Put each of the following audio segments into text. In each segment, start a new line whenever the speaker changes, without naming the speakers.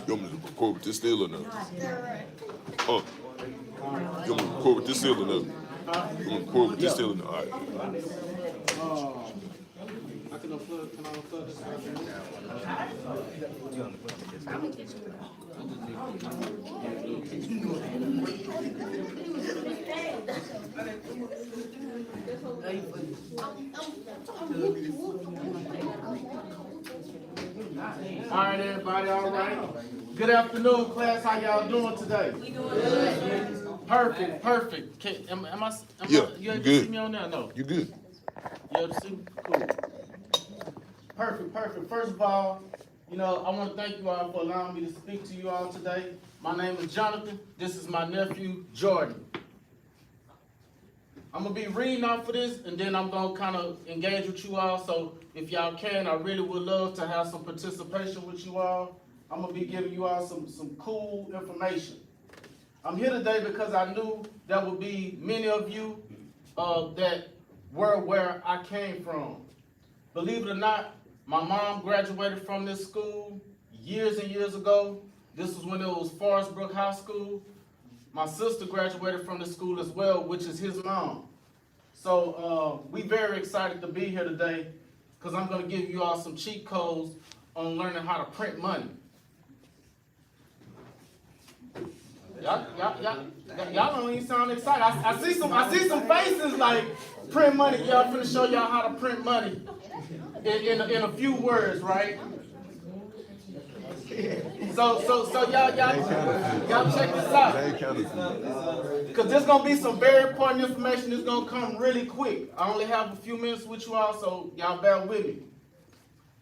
You want me to record with this still or no? Oh. You want me to record with this still or no? You want me to record with this still or no? All right.
I can unplug this? All right, everybody, all right. Good afternoon, class. How y'all doing today? We doing good. Perfect. Am I
Yeah,
you able to
good.
see me on there? No.
You good?
You able to see me? Cool. Perfect. First of all, I want to thank you all for allowing me to speak to you all today. My name is Jonathan. This is my nephew, Jordan. I'm going to be reading off of this, and then I'm going to kind of engage with you all. So if y'all can, I really would love to have some participation with you all. I'm going to be giving you all some cool information. I'm here today because I knew there would be many of you that were where I came from. Believe it or not, my mom graduated from this school years and years ago. This was when it was Forest Brook High School. My sister graduated from the school as well, which is his mom. So we very excited to be here today because I'm going to give you all some cheat codes on learning how to print money. Y'all don't even sound excited. I see some faces like print money. Y'all finna show y'all how to print money in a few words, right? So y'all check this out. Because there's gonna be some very important information that's gonna come really quick. I only have a few minutes with you all, so y'all bear with me.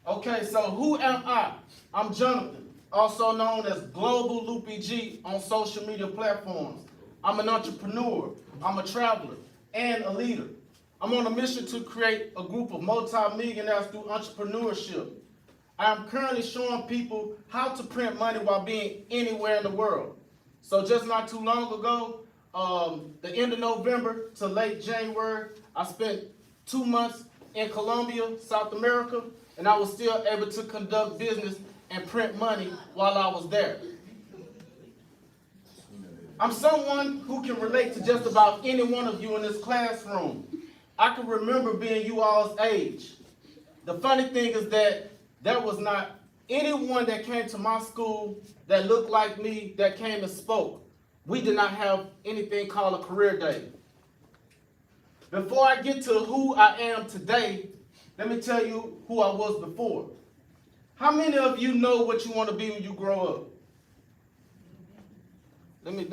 Okay, so who am I? I'm Jonathan, also known as Global Loopy G on social media platforms. I'm an entrepreneur, I'm a traveler, and a leader. I'm on a mission to create a group of multi-millionaires through entrepreneurship. I am currently showing people how to print money while being anywhere in the world. So just not too long ago, the end of November to late January, I spent 2 months in Colombia, South America, and I was still able to conduct business and print money while I was there. I'm someone who can relate to just about any one of you in this classroom. I can remember being you all's age. The funny thing is that there was not anyone that came to my school that looked like me that came and spoke. We did not have anything called a career day. Before I get to who I am today, let me tell you who I was before. How many of you know what you want to be when you grow up? Let me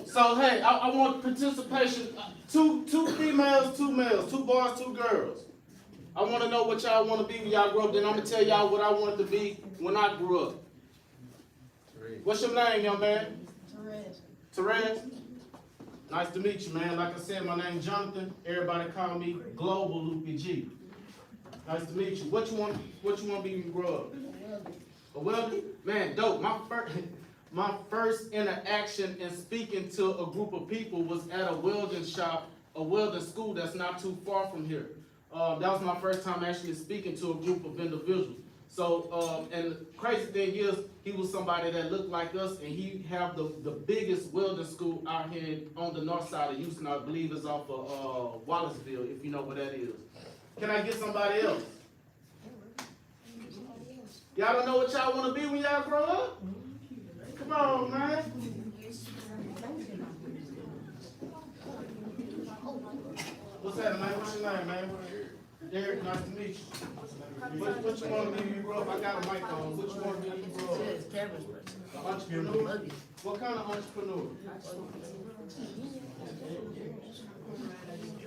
So hey, I want participation. Two females, 2 males, 2 boys, 2 girls. I want to know what y'all want to be when y'all grow up. Then I'm gonna tell y'all what I wanted to be when I grew up. What's your name, young man? Therese. Nice to meet you, man. Like I said, my name's Jonathan. Everybody call me Global Loopy G. Nice to meet you. What you want to be when you grow up? A welder? Man, dope. My first interaction in speaking to a group of people was at a welding shop, a welding school that's not too far from here. That was my first time actually speaking to a group of individuals. So, and the crazy thing is, he was somebody that looked like us, and he have the biggest welding school out here on the north side of Houston. I believe it's off of Wallaceville, if you know where that is. Can I get somebody else? Y'all don't know what y'all want to be when y'all grow up? Come on, man. What's that, man? What's your name, man? Derek, nice to meet you. What you want to be when you grow up? I got a mic on. What you want to be when you grow up? An entrepreneur? What kind of entrepreneur?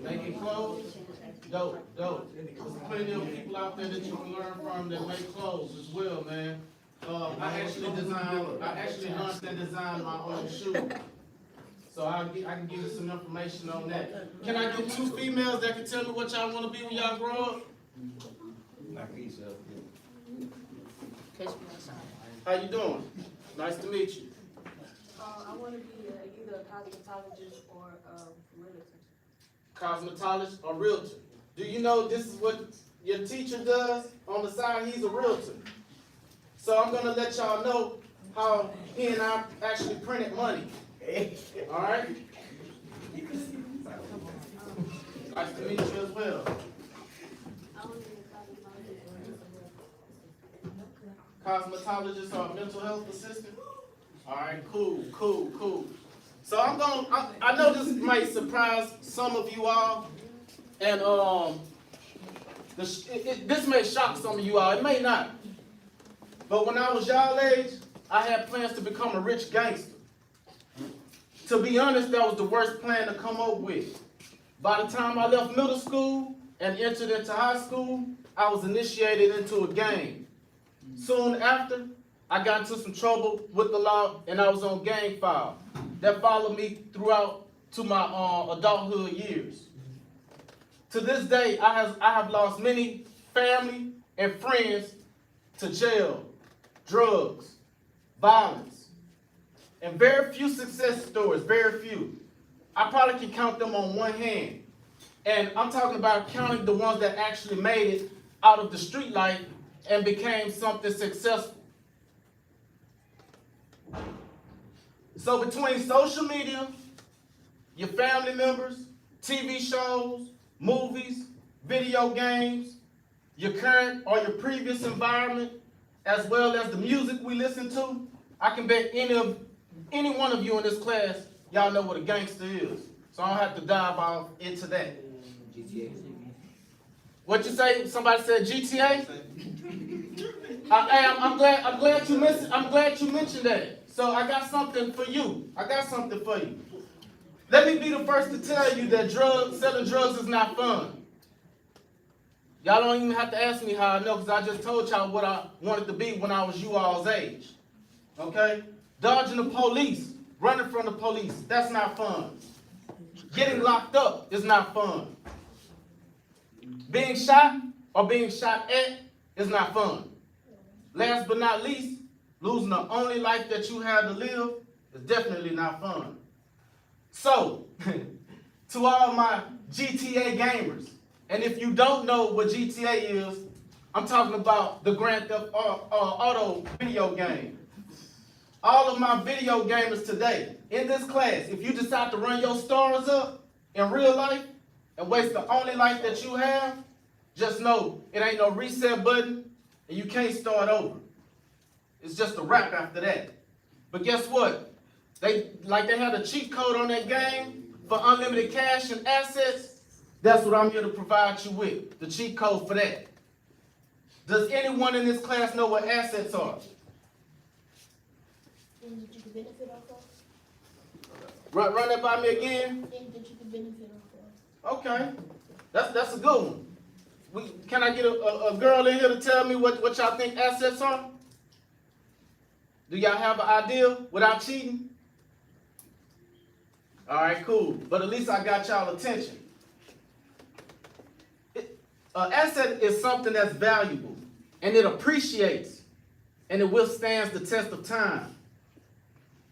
Making clothes? Dope. There's plenty of people out there that you can learn from that make clothes as well, man. I actually learned and designed my own shoes. So I can give you some information on that. Can I get 2 females that can tell me what y'all want to be when y'all grow up? How you doing? Nice to meet you.
I want to be either a cosmetologist or a realtor.
Cosmetologist or realtor. Do you know this is what your teacher does on the side? He's a realtor. So I'm going to let y'all know how he and I actually printed money. All right? Nice to meet you as well.
I want to be a cosmetologist.
Cosmetologist or mental health assistant? All right, cool. So I know this might surprise some of you all, and this may shock some of you all. It may not. But when I was y'all age, I had plans to become a rich gangster. To be honest, that was the worst plan to come up with. By the time I left middle school and entered into high school, I was initiated into a gang. Soon after, I got into some trouble with the law and I was on gang file. That followed me throughout to my adulthood years. To this day, I have lost many family and friends to jail, drugs, violence, and very few success stories, very few. I probably can count them on one hand. And I'm talking about counting the ones that actually made it out of the street life and became something successful. So between social media, your family members, TV shows, movies, video games, your current or your previous environment, as well as the music we listen to, I can bet any one of you in this class, y'all know what a gangster is. So I don't have to dive off into that. GTA. What you say? Somebody said GTA? I'm glad you mentioned that. So I got something for you. Let me be the first to tell you that selling drugs is not fun. Y'all don't even have to ask me how I know, because I just told y'all what I wanted to be when I was you all's age. Okay? Dodging the police, running from the police, that's not fun. Getting locked up is not fun. Being shot or being shot at is not fun. Last but not least, losing the only life that you have to live is definitely not fun. So, to all my GTA gamers, and if you don't know what GTA is, I'm talking about the Grand Theft Auto video game. All of my video gamers today, in this class, if you decide to run your stars up in real life and waste the only life that you have, just know it ain't no reset button and you can't start over. It's just a wrap after that. But guess what? They had a cheat code on that game for unlimited cash and assets. That's what I'm here to provide you with, the cheat code for that. Does anyone in this class know what assets are?
Things that you could benefit off of.
Run that by me again.
Things that you could benefit off of.
Okay, that's a good one. Can I get a girl in here to tell me what y'all think assets are? Do y'all have an idea without cheating? All right, cool. But at least I got y'all attention. An asset is something that's valuable, and it appreciates, and it withstands the test of time.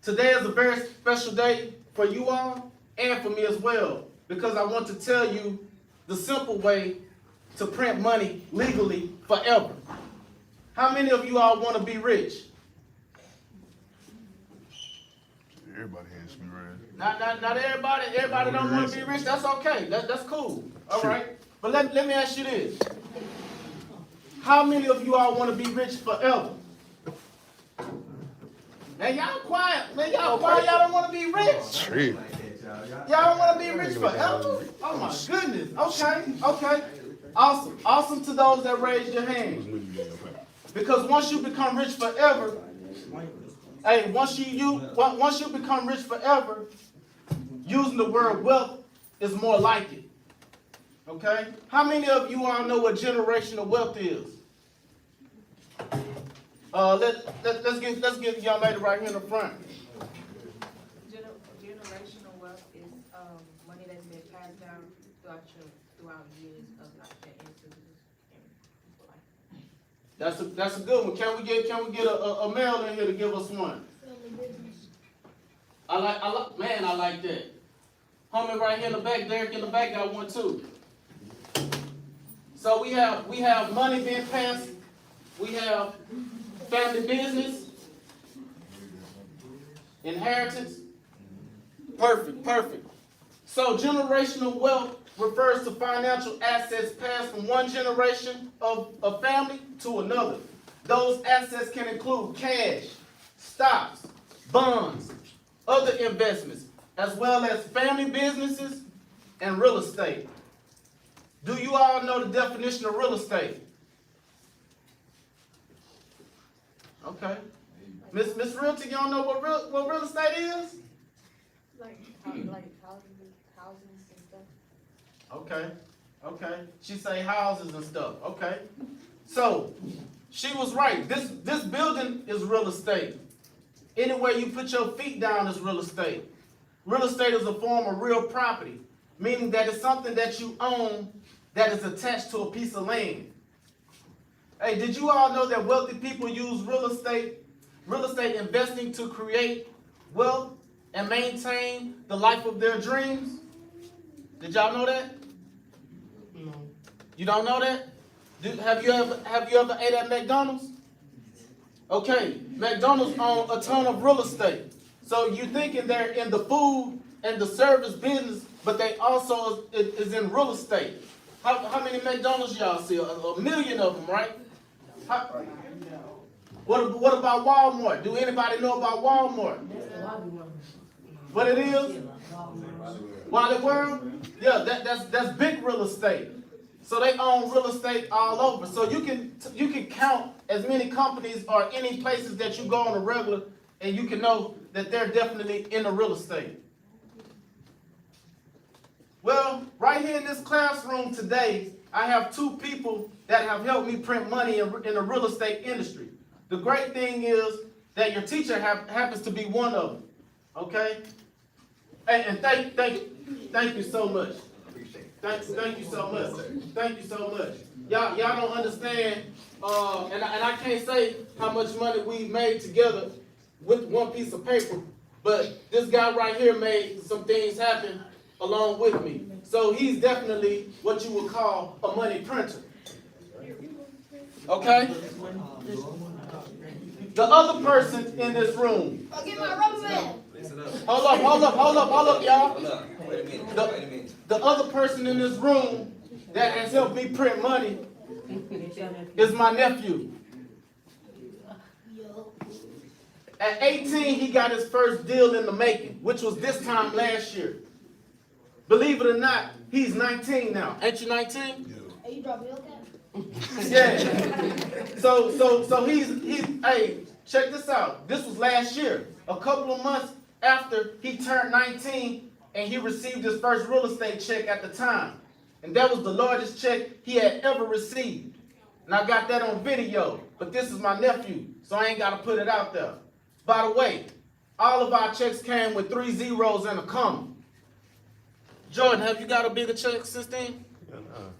Today is a very special day for you all and for me as well, because I want to tell you the simple way to print money legally forever. How many of you all want to be rich?
Everybody has to be ready.
Not everybody. Everybody don't want to be rich. That's okay. That's cool. All right. But let me ask you this. How many of you all want to be rich forever? Now y'all quiet. Man, y'all quiet. Y'all don't want to be rich.
True.
Y'all don't want to be rich forever? Oh my goodness. Okay. Awesome to those that raised your hand. Because once you become rich forever, once you become rich forever, using the word wealth is more like it. Okay? How many of you all know what generational wealth is? Let's get the young lady right here in the front.
Generational throughout years of like your ancestors and people like that?
That's a good one. Can we get a male in here to give us one? I like that. Homie right here in the back, Derek in the back got one too. So we have money being passed. We have family business, inheritance. Perfect. So generational wealth refers to financial assets passed from one generation of a family to another. Those assets can include cash, stocks, bonds, other investments, as well as family businesses and real estate. Do you all know the definition of real estate? Okay. Miss Realty, you don't know what real estate is?
Like houses and stuff.
Okay. She say houses and stuff. Okay. So she was right. This building is real estate. Anywhere you put your feet down is real estate. Real estate is a form of real property, meaning that it's something that you own that is attached to a piece of land. Hey, did you all know that wealthy people use real estate investing to create wealth and maintain the life of their dreams? Did y'all know that? No. You don't know that? Have you ever ate at McDonald's? Okay, McDonald's own a ton of real estate. So you're thinking they're in the food and the service business, but they also is in real estate. How many McDonald's y'all see? A million of them, right? What about Walmart? Do anybody know about Walmart? What it is? Wally World? Yeah, that's big real estate. So they own real estate all over. So you can count as many companies or any places that you go on a regular, and you can know that they're definitely in the real estate. Well, right here in this classroom today, I have two people that have helped me print money in the real estate industry. The great thing is that your teacher happens to be one of them. Okay? And thank you so much. Thank you so much. Thank you so much. Y'all don't understand, and I can't say how much money we made together with one piece of paper, but this guy right here made some things happen along with me. So he's definitely what you would call a money printer. Okay? The other person in this room.
Oh, get my rubber band.
Hold up, y'all.
Hold up. Wait a minute.
The other person in this room that has helped me print money is my nephew. At 18, he got his first deal in the making, which was this time last year. Believe it or not, he's 19 now. Ain't you 19?
Hey, you drop milk at?
Yeah. So he's hey, check this out. This was last year. A couple of months after he turned 19 and he received his first real estate check at the time. And that was the largest check he had ever received. And I got that on video. But this is my nephew, so I ain't got to put it out there. By the way, all of our checks came with 3 zeros and a comma. Jordan, have you got a bigger check since then?
Yeah, nah.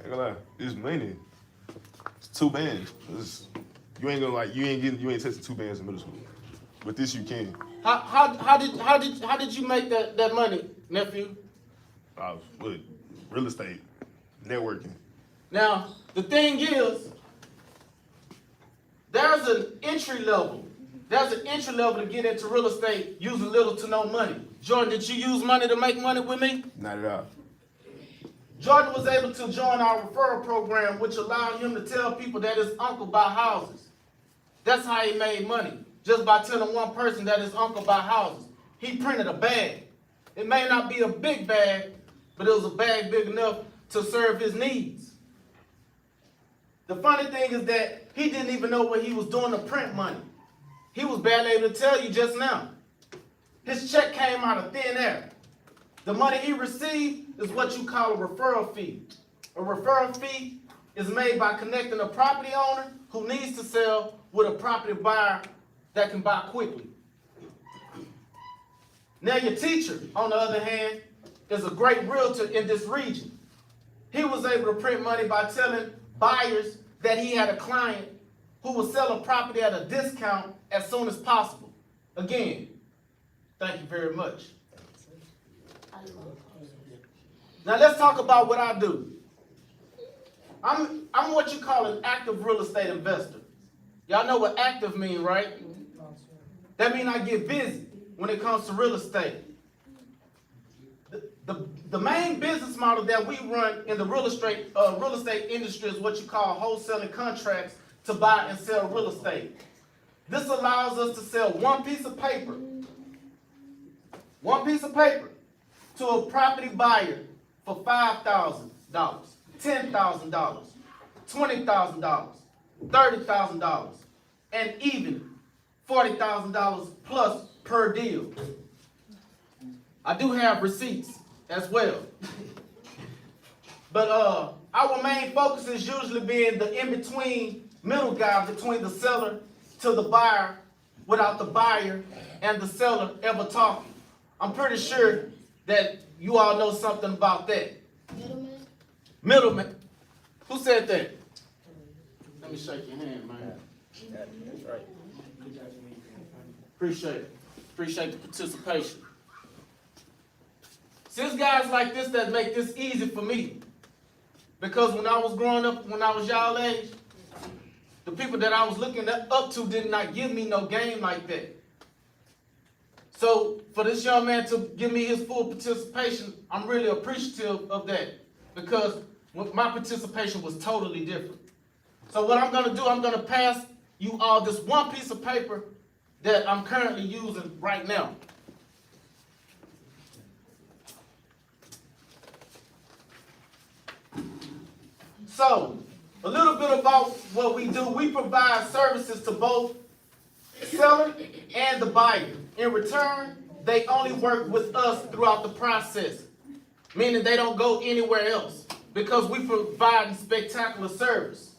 Ain't gonna lie. It's money. It's 2 bands. You ain't testing 2 bands in middle school. But this you can.
How did you make that money, nephew?
With real estate, networking.
Now, the thing is, there's an entry level. There's an entry level to get into real estate using little to no money. Jordan, did you use money to make money with me?
Not at all.
Jordan was able to join our referral program, which allowed him to tell people that his uncle buy houses. That's how he made money, just by telling one person that his uncle buy houses. He printed a bag. It may not be a big bag, but it was a bag big enough to serve his needs. The funny thing is that he didn't even know what he was doing to print money. He was barely able to tell you just now. His check came out of thin air. The money he received is what you call a referral fee. A referral fee is made by connecting a property owner who needs to sell with a property buyer that can buy quickly. Now your teacher, on the other hand, is a great realtor in this region. He was able to print money by telling buyers that he had a client who would sell a property at a discount as soon as possible. Again, thank you very much. Now let's talk about what I do. I'm what you call an active real estate investor. Y'all know what active mean, right? That means I get busy when it comes to real estate. The main business model that we run in the real estate industry is what you call wholesaling contracts to buy and sell real estate. This allows us to sell one piece of paper to a property buyer for $5,000, $10,000, $20,000, $30,000, and even $40,000 plus per deal. I do have receipts as well. But our main focus is usually being the in-between middle guy between the seller to the buyer without the buyer and the seller ever talking. I'm pretty sure that you all know something about that. Middleman. Who said that? Let me shake your hand, man.
That's right.
Appreciate it. Appreciate the participation. Since guys like this that make this easy for me, because when I was growing up, when I was y'all age, the people that I was looking up to did not give me no game like that. So for this young man to give me his full participation, I'm really appreciative of that, because my participation was totally different. So what I'm gonna do, I'm gonna pass you all this one piece of paper that I'm currently using right now. So, a little bit about what we do. We provide services to both the seller and the buyer. In return, they only work with us throughout the process, meaning they don't go anywhere else because we provide spectacular service.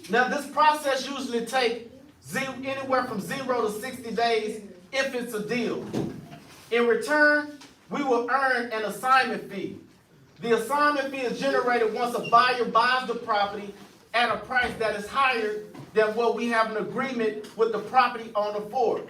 Now, this process usually takes anywhere from 0 to 60 days if it's a deal. In return, we will earn an assignment fee. The assignment fee is generated once a buyer buys the property at a price that is higher than what we have an agreement with the property owner for.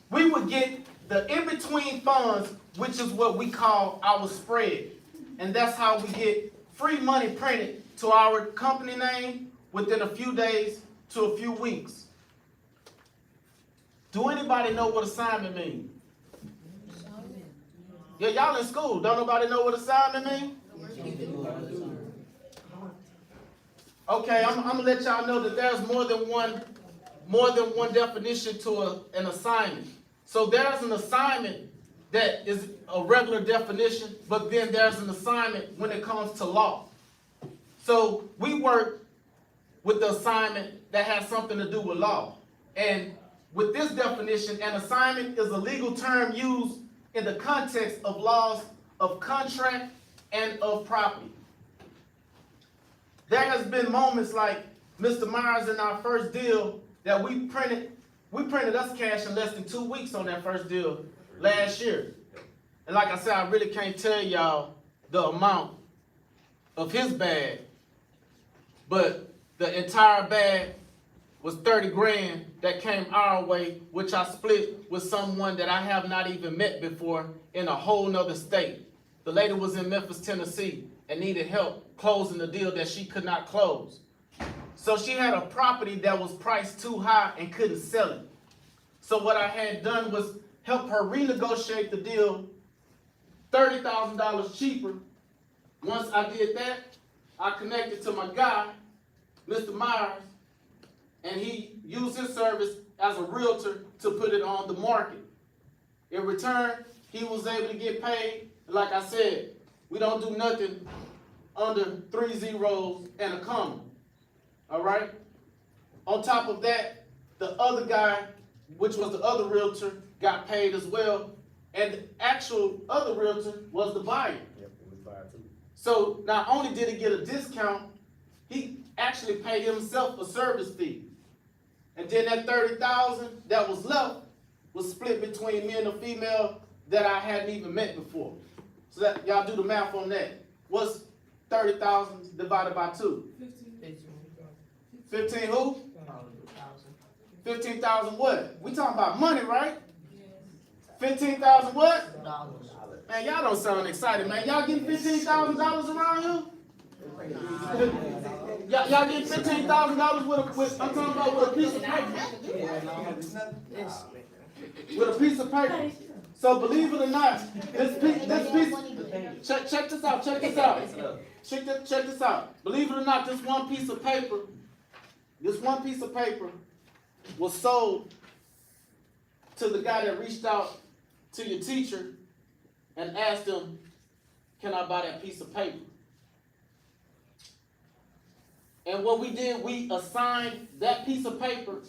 We would get the in-between funds, which is what we call our spread. And that's how we get free money printed to our company name within a few days to a few weeks. Do anybody know what assignment means? Yeah, y'all in school. Don't nobody know what assignment means? Okay, I'm gonna let y'all know that there's more than one definition to an assignment. So there's an assignment that is a regular definition, but then there's an assignment when it comes to law. So we work with the assignment that has something to do with law. And with this definition, an assignment is a legal term used in the context of laws of contract and of property. There has been moments like Mr. Myers in our first deal that we printed us cash in less than 2 weeks on that first deal last year. And like I said, I really can't tell y'all the amount of his bag, but the entire bag was 30 grand that came our way, which I split with someone that I have not even met before in a whole nother state. The lady was in Memphis, Tennessee, and needed help closing the deal that she could not close. So she had a property that was priced too high and couldn't sell it. So what I had done was help her renegotiate the deal $30,000 cheaper. Once I did that, I connected to my guy, Mr. Myers, and he used his service as a realtor to put it on the market. In return, he was able to get paid. Like I said, we don't do nothing under 3 zeros and a comma. All right? On top of that, the other guy, which was the other realtor, got paid as well. And the actual other realtor was the buyer.
Yep, it was fired too.
So not only did he get a discount, he actually paid himself a service fee. And then that $30,000 that was left was split between me and the female that I hadn't even met before. So that y'all do the math on that. What's 30,000 divided by 2? 15 who? 15,000 what? We talking about money, right? 15,000 what? Man, y'all don't sound excited, man. Y'all getting $15,000 around here? Y'all getting $15,000 with I'm talking about with a piece of paper. With a piece of paper. So believe it or not, this piece, check this out, check this out. Believe it or not, this one piece of paper was sold to the guy that reached out to your teacher and asked him, can I buy that piece of paper? And what we did, we assigned that piece of paper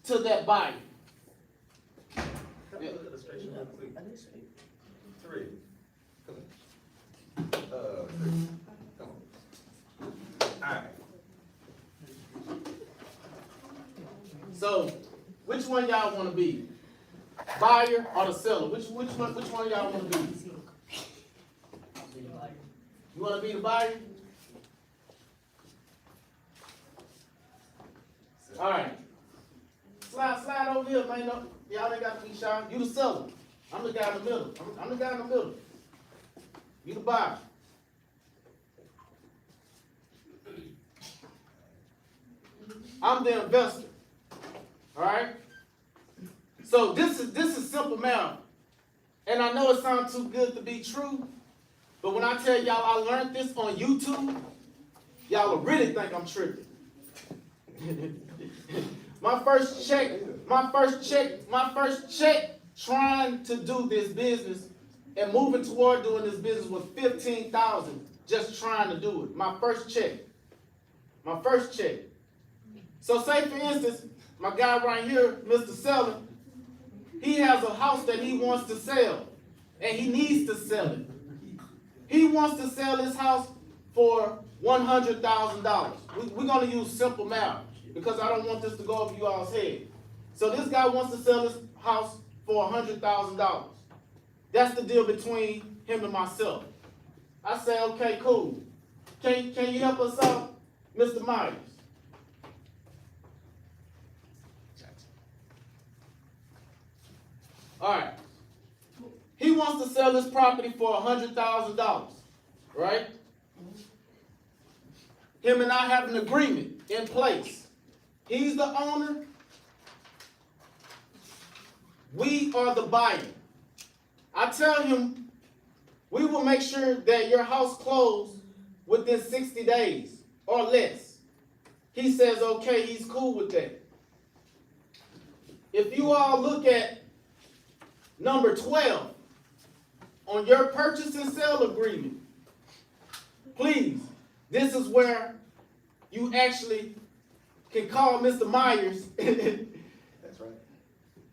to that buyer. Yeah.
Three. Come on. Alright.
So, which one y'all want to be? Buyer or the seller? Which one y'all want to be? You want to be the buyer? All right. Slide over here, man. No, y'all ain't got to be shy. You the seller. I'm the guy in the middle. I'm the guy in the middle. You the buyer. I'm the investor. All right. So this is simple math, and I know it sounds too good to be true, but when I tell y'all I learned this on YouTube, y'all will really think I'm tripping. my first check trying to do this business and moving toward doing this business was $15,000 just trying to do it. My first check. So say for instance, my guy right here, Mr. Seller, he has a house that he wants to sell, and he needs to sell it. He wants to sell his house for $100,000. We're going to use simple math because I don't want this to go over you all's head. So this guy wants to sell his house for $100,000. That's the deal between him and myself. I say, okay, cool. Can you help us out, Mr. Myers? All right. He wants to sell this property for $100,000, right? Him and I have an agreement in place. He's the owner. We are the buyer. I tell him we will make sure that your house closed within 60 days or less. He says, okay, he's cool with that. If you all look at number 12 on your purchase and sale agreement, please, this is where you actually can call Mr. Myers
That's right.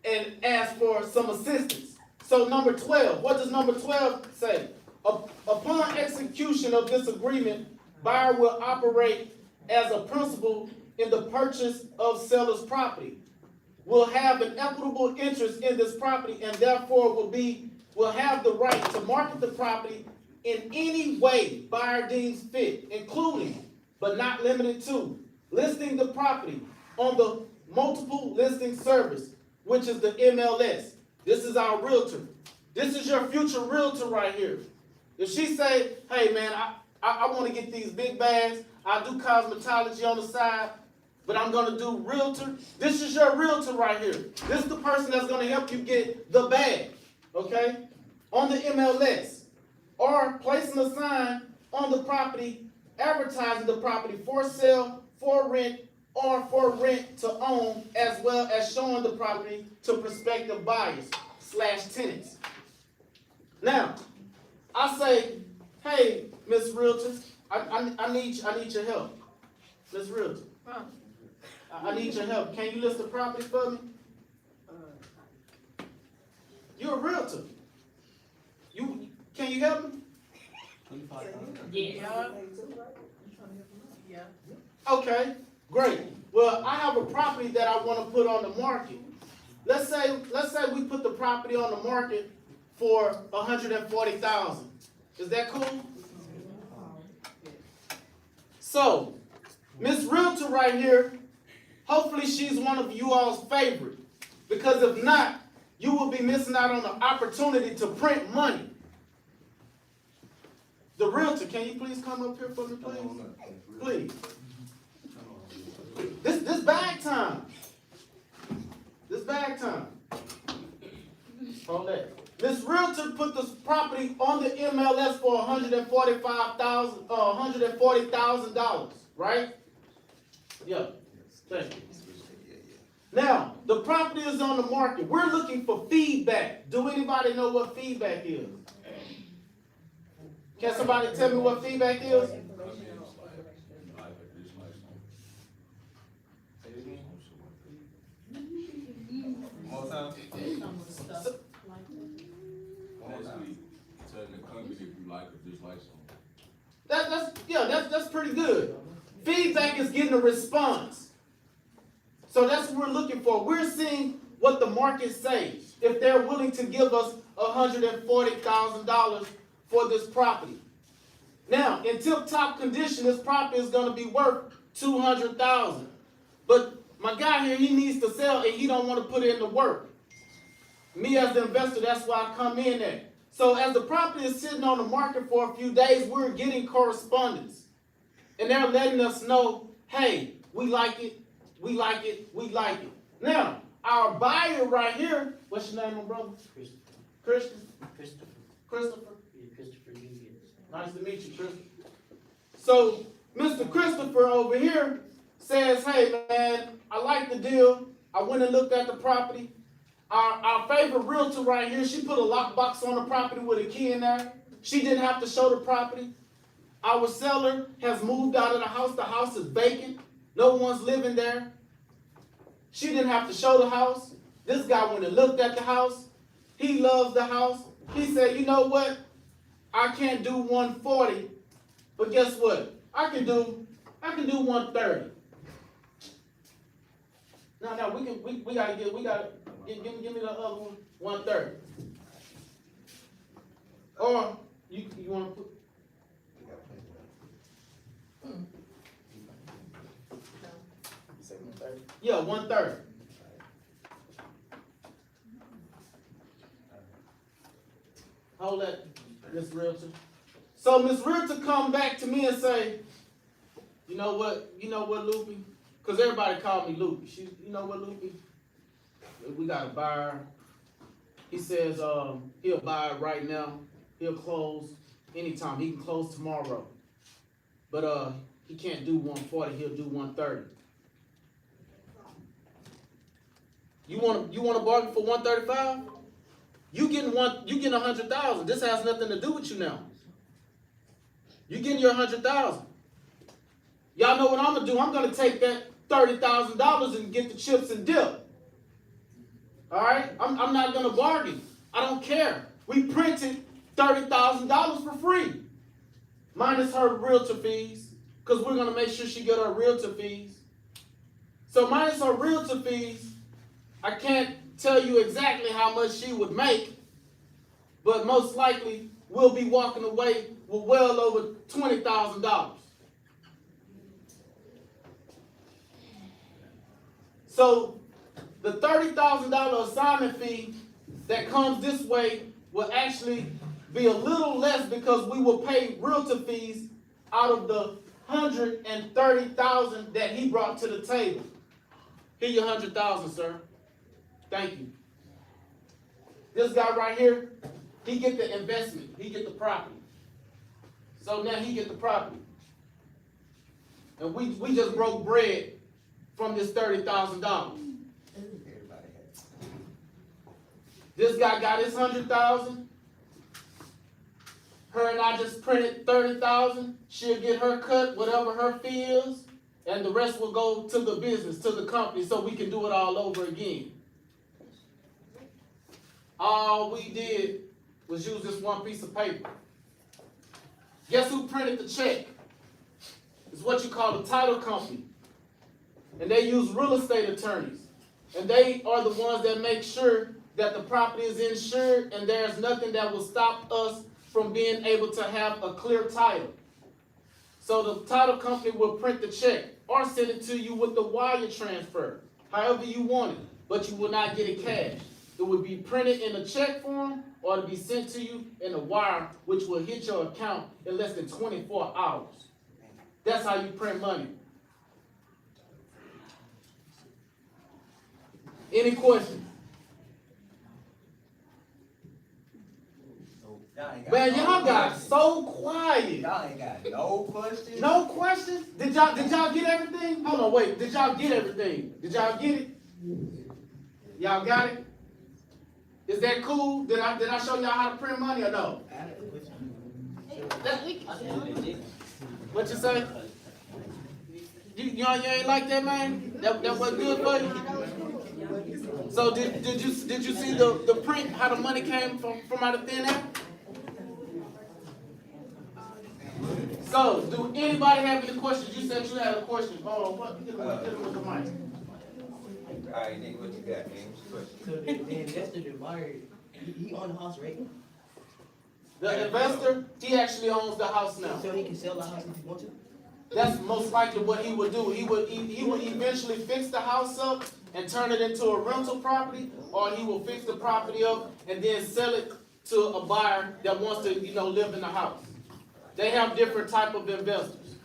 and ask for some assistance. So number 12, what does number 12 say? Upon execution of this agreement, buyer will operate as a principal in the purchase of seller's property, will have an equitable interest in this property, and therefore will have the right to market the property in any way buyer deems fit, including, but not limited to, listing the property on the multiple listing service, which is the MLS. This is our realtor. This is your future realtor right here. If she say, hey man, I want to get these big bags, I do cosmetology on the side, but I'm going to do realtor. This is your realtor right here. This is the person that's going to help you get the bag, okay, on the MLS. Or placing a sign on the property, advertising the property for sale, for rent, or for rent to own, as well as showing the property to prospective buyers/tenants. Now, I say, hey, Miss Realtor, I need your help. Miss Realtor. I need your help. Can you list the property for me? You're a realtor. Can you help me?
Yeah.
Okay, great. Well, I have a property that I want to put on the market. Let's say we put the property on the market for $140,000. Is that cool? So, Miss Realtor right here, hopefully she's one of you all's favorite. Because if not, you will be missing out on the opportunity to print money. The Realtor, can you please come up here for me, please? Please. This bag time. This bag time. Hold that. Miss Realtor put this property on the MLS for $140,000, right? Yeah. Thank you. Now, the property is on the market. We're looking for feedback. Do anybody know what feedback is? Can somebody tell me what feedback is?
More time?
Telling the company if you like or dislike something.
That's pretty good. Feedback is getting a response. So that's what we're looking for. We're seeing what the market says. If they're willing to give us $140,000 for this property. Now, in tip-top condition, this property is going to be worth $200,000. But my guy here, he needs to sell and he don't want to put in the work. Me as the investor, that's why I come in there. So as the property is sitting on the market for a few days, we're getting correspondence. And they're letting us know, hey, we like it, we like it, we like it. Now, our buyer right here, what's your name, my brother? Christian? Christopher?
Yeah, Christopher, you get it.
Nice to meet you, Christopher. So, Mr. Christopher over here says, hey, man, I like the deal. I went and looked at the property. Our favorite realtor right here, she put a lockbox on the property with a key in there. She didn't have to show the property. Our seller has moved out of the house. The house is vacant. No one's living there. She didn't have to show the house. This guy went and looked at the house. He loves the house. He said, you know what? I can't do 140, but guess what? I can do 130. No, we gotta give me the other one, 130. Or you wanna put, yeah, 130. Hold that, Miss Realtor. So Miss Realtor come back to me and say, you know what, Loopy? Because everybody called me Loopy. You know what, Loopy? We got a buyer. He says he'll buy it right now. He'll close anytime. He can close tomorrow. But he can't do 140, he'll do 130. You want to bargain for 135? You getting 100,000. This has nothing to do with you now. You getting your 100,000. Y'all know what I'm gonna do? I'm gonna take that $30,000 and get the chips and dip. All right? I'm not gonna bargain. I don't care. We printed $30,000 for free, minus her realtor fees, because we're gonna make sure she get her realtor fees. So minus her realtor fees, I can't tell you exactly how much she would make, but most likely we'll be walking away with well over $20,000. So the $30,000 assignment fee that comes this way will actually be a little less because we will pay realtor fees out of the $130,000 that he brought to the table. Here your $100,000, sir. Thank you. This guy right here, he get the investment. He get the property. So now he get the property. And we just broke bread from this $30,000. This guy got his 100,000. Her and I just printed 30,000. She'll get her cut, whatever her fee is, and the rest will go to the business, to the company, so we can do it all over again. All we did was use this one piece of paper. Guess who printed the check? It's what you call the title company. And they use real estate attorneys. And they are the ones that make sure that the property is insured and there's nothing that will stop us from being able to have a clear title. So the title company will print the check or send it to you with the wire transfer, however you want it, but you will not get it cash. It will be printed in a check form or to be sent to you in a wire, which will hit your account in less than 24 hours. That's how you print money. Any questions? Man, y'all got so quiet.
Y'all ain't got no questions.
No questions? Did y'all get everything? Hold on, wait. Did y'all get everything? Did y'all get it? Y'all got it? Is that cool? Did I show y'all how to print money or no? What you say? You ain't like that, man? That wasn't good for you? So did you see the print, how the money came from out of thin air? So, do anybody have any questions? You said you had a question. Oh, what? Get him with the mic.
All right, nigga, what you got, man? What's your question?
So the investor that wired, he own the house right now?
The investor, he actually owns the house now.
So he can sell the house if he wants to?
That's most likely what he would do. He would eventually fix the house up and turn it into a rental property, or he will fix the property up and then sell it to a buyer that wants to, live in the house. They have different type of investors.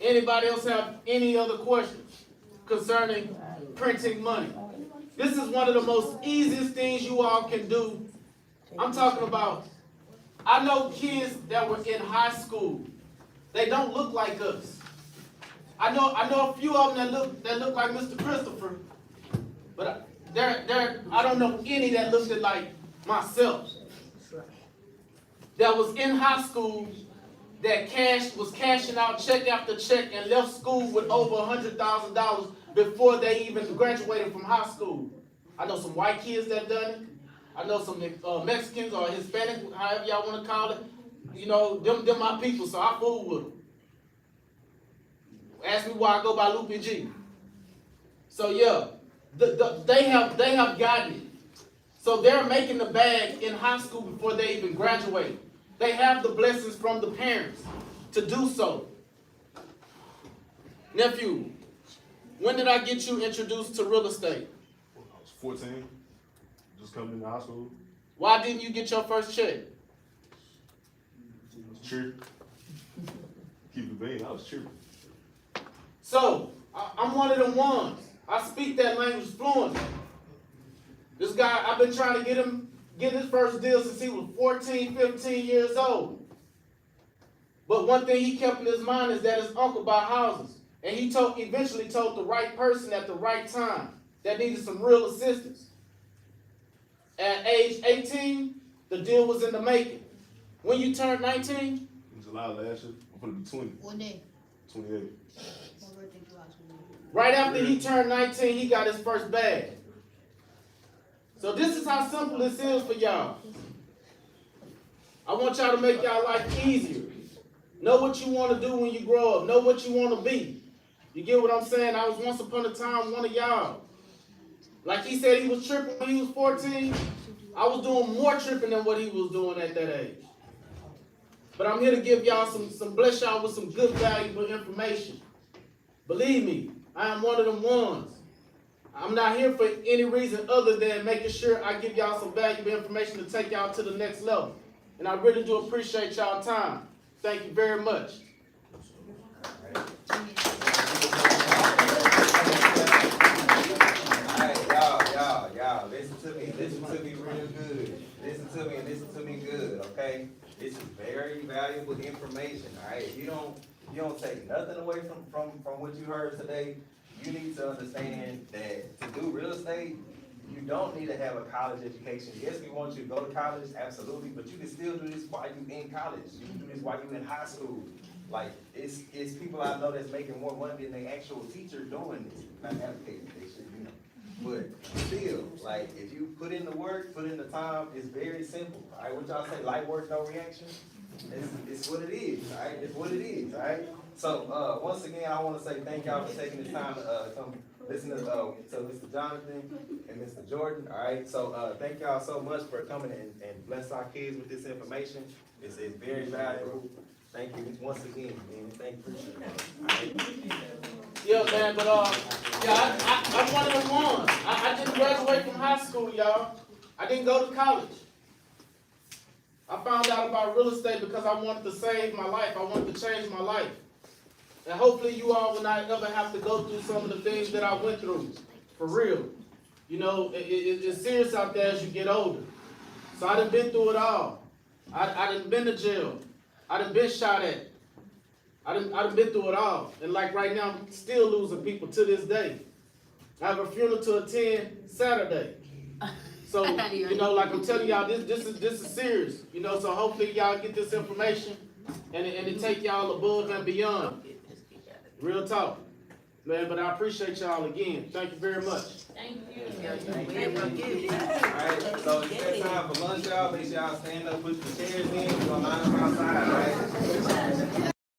Anybody else have any other questions concerning printing money? This is one of the most easiest things you all can do. I'm talking about, I know kids that were in high school. They don't look like us. I know a few of them that look like Mr. Christopher, but I don't know any that looked like myself. That was in high school, that was cashing out check after check and left school with over $100,000 before they even graduated from high school. I know some white kids that done it. I know some Mexicans or Hispanic, however y'all want to call it. Them my people, so I fool with them. Ask me why I go by Loopy G. So yeah, they have gotten it. So they're making the bag in high school before they even graduate. They have the blessings from the parents to do so. Nephew, when did I get you introduced to real estate?
I was 14, just coming into high school.
Why didn't you get your first check?
I was tripping. Keep it being, I was tripping.
So, I'm one of them ones. I speak that language fluently. This guy, I've been trying to get his first deal since he was 14, 15 years old. But one thing he kept in his mind is that his uncle bought houses. And he eventually told the right person at the right time that needed some real assistance. At age 18, the deal was in the making. When you turned 19?
In July last year, I'm gonna be 20.
What day?
28.
My birthday, July 28th.
Right after he turned 19, he got his first bag. So this is how simple this is for y'all. I want y'all to make y'all life easier. Know what you want to do when you grow up. Know what you want to be. You get what I'm saying? I was once upon a time one of y'all. Like he said he was tripping when he was 14. I was doing more tripping than what he was doing at that age. But I'm here to give y'all bless y'all with some good, valuable information. Believe me, I am one of them ones. I'm not here for any reason other than making sure I give y'all some valuable information to take y'all to the next level. And I really do appreciate y'all time. Thank you very much.
Y'all, listen to me real good. Listen to me good, okay? This is very valuable information, all right? If you don't take nothing away from what you heard today, you need to understand that to do real estate, you don't need to have a college education. Yes, we want you to go to college, absolutely, but you can still do this while you in college. You can do this while you in high school. Like, it's people I know that's making more money than the actual teacher doing this. Not advocating, they should, But still, like, if you put in the work, put in the time, it's very simple. All right, what y'all say, light work, no reaction? It's what it is, alright? It's what it is, alright? So, once again, I wanna say thank y'all for taking this time to, come listen to Mr. Jonathan and Mr. Jordan, alright? So, thank y'all so much for coming and bless our kids with this information. It's very valuable. Thank you once again, man. Thank you.
Yeah, man, but yeah, I'm one of the ones. I didn't graduate from high school, y'all. I didn't go to college. I found out about real estate because I wanted to save my life. I wanted to change my life. And hopefully you all will not ever have to go through some of the things that I went through. For real. You know, it's serious out there as you get older. So I done been through it all. I done been to jail. I done been shot at. I done been through it all. And like right now, I'm still losing people to this day. I have a funeral to attend Saturday. So, you know, like I'm telling y'all, this is serious. You know, so hopefully y'all get this information and it take y'all above and beyond. Real talk. Man, but I appreciate y'all again. Thank you very much.
Thank you.
Alright, so it's that time for lunch, y'all. Make sure y'all stand up, put your chairs in. We're gonna line up outside, right?